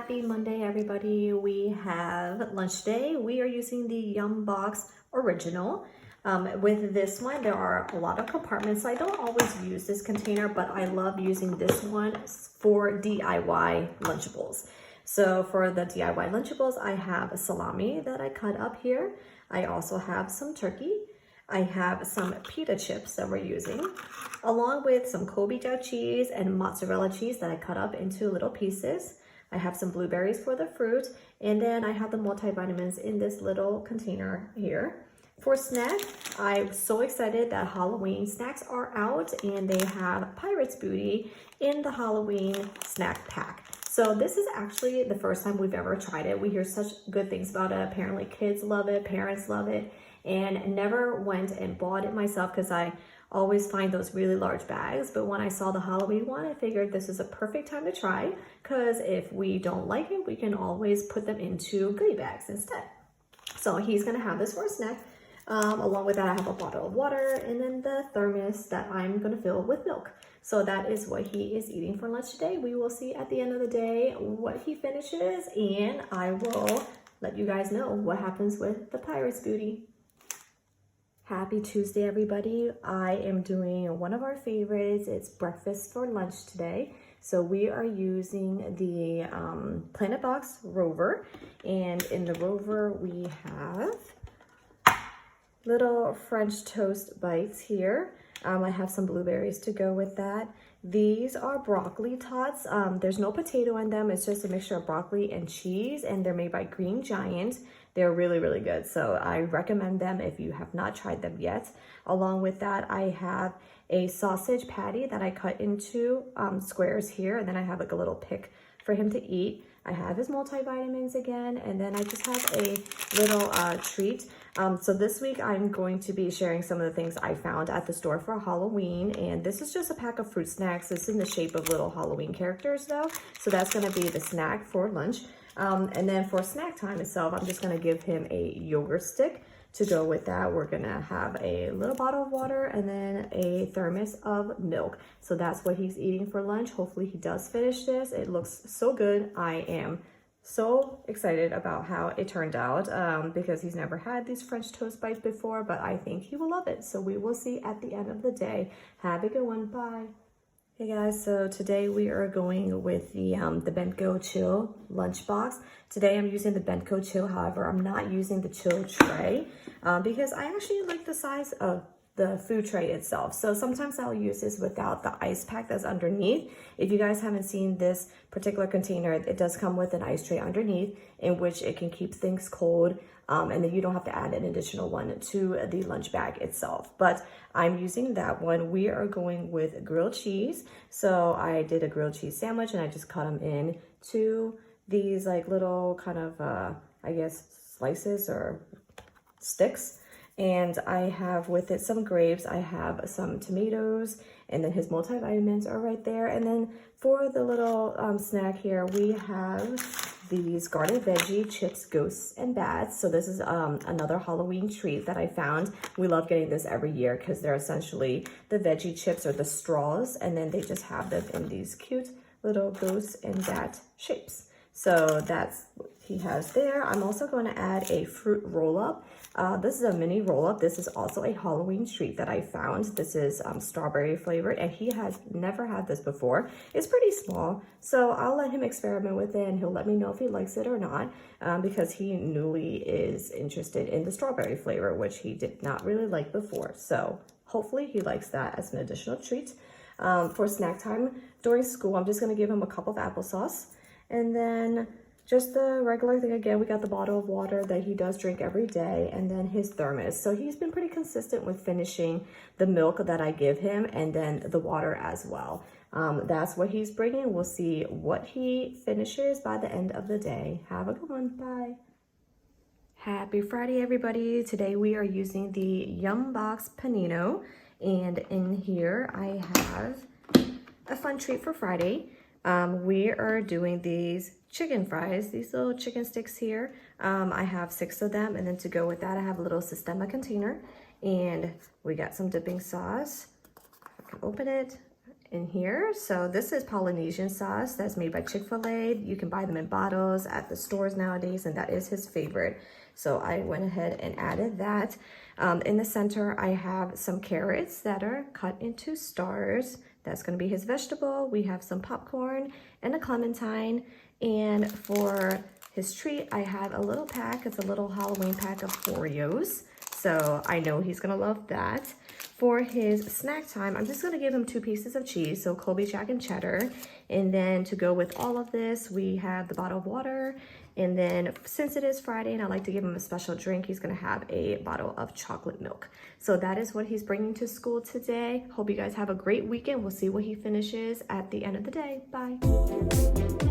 Happy Monday, everybody. We have lunch today. We are using the Yum Box Original. With this one, there are a lot of compartments. So I don't always use this container, but I love using this one for DIY Lunchables. So for the DIY Lunchables, I have a salami that I cut up here. I also have some turkey. I have some pita chips that we're using, along with some Kobe jack cheese and mozzarella cheese that I cut up into little pieces. I have some blueberries for the fruit, and then I have the multivitamins in this little container here. For snack, I'm so excited that Halloween snacks are out, and they have Pirate's Booty in the Halloween snack pack. So this is actually the first time we've ever tried it. We hear such good things about it. Apparently kids love it, parents love it, and never went and bought it myself because I always find those really large bags. But when I saw the Halloween one, I figured this is a perfect time to try, because if we don't like it, we can always put them into goodie bags instead. So he's gonna have this for a snack. Along with that, I have a bottle of water and then the thermos that I'm gonna fill with milk. So that is what he is eating for lunch today. We will see at the end of the day what he finishes, and I will let you guys know what happens with the Pirate's Booty. Happy Tuesday, everybody. I am doing one of our favorites. It's breakfast for lunch today. So we are using the Planet Box Rover, and in the Rover we have little French toast bites here. I have some blueberries to go with that. These are broccoli tots. There's no potato in them. It's just a mixture of broccoli and cheese, and they're made by Green Giant. They're really, really good. So I recommend them if you have not tried them yet. Along with that, I have a sausage patty that I cut into squares here, and then I have like a little pick for him to eat. I have his multivitamins again, and then I just have a little treat. So this week I'm going to be sharing some of the things I found at the store for Halloween, and this is just a pack of fruit snacks. It's in the shape of little Halloween characters though, so that's going to be the snack for lunch. And then for snack time itself, I'm just going to give him a yogurt stick. To go with that, we're gonna have a little bottle of water and then a thermos of milk. So that's what he's eating for lunch. Hopefully he does finish this. It looks so good. I am so excited about how it turned out because he's never had these French toast bites before, but I think he will love it. So we will see at the end of the day. Have a good one. Bye. Hey guys, so today we are going with the Bentgo Chill lunchbox. Today I'm using the Bentgo Chill, however, I'm not using the Chill tray because I actually like the size of the food tray itself. So sometimes I'll use this without the ice pack that's underneath. If you guys haven't seen this particular container, it does come with an ice tray underneath in which it can keep things cold. And then you don't have to add an additional one to the lunch bag itself. But I'm using that one. We are going with grilled cheese. So I did a grilled cheese sandwich and I just cut them in to these like little kind of, I guess, slices or sticks. And I have with it some grapes, I have some tomatoes, and then his multivitamins are right there. And then for the little snack here, we have these garden veggie chips, ghosts and bats. So this is another Halloween treat that I found. We love getting this every year because they're essentially the veggie chips or the straws, and then they just have them in these cute little ghosts and bat shapes. So that's what he has there. I'm also going to add a fruit roll-up. This is a mini roll-up. This is also a Halloween treat that I found. This is strawberry flavored, and he has never had this before. It's pretty small, so I'll let him experiment with it, and he'll let me know if he likes it or not, because he newly is interested in the strawberry flavor, which he did not really like before. So hopefully he likes that as an additional treat. For snack time during school, I'm just going to give him a cup of applesauce. And then just the regular thing again, we got the bottle of water that he does drink every day, and then his thermos. So he's been pretty consistent with finishing the milk that I give him and then the water as well. That's what he's bringing. We'll see what he finishes by the end of the day. Have a good one. Bye. Happy Friday, everybody. Today we are using the Yum Box Panino, and in here I have a fun treat for Friday. We are doing these chicken fries, these little chicken sticks here. I have 6 of them, and then to go with that, I have a little Sistema container, and we got some dipping sauce. I can open it, in here. So this is Polynesian sauce that's made by Chick-fil-A. You can buy them in bottles at the stores nowadays, and that is his favorite. So I went ahead and added that. In the center, I have some carrots that are cut into stars. That's gonna be his vegetable. We have some popcorn and a clementine. And for his treat, I have a little pack. It's a little Halloween pack of Oreos. So I know he's gonna love that. For his snack time, I'm just gonna give him 2 pieces of cheese, so Colby Jack and cheddar. And then to go with all of this, we have the bottle of water. And then since it is Friday and I like to give him a special drink, he's gonna have a bottle of chocolate milk. So that is what he's bringing to school today. Hope you guys have a great weekend. We'll see what he finishes at the end of the day. Bye.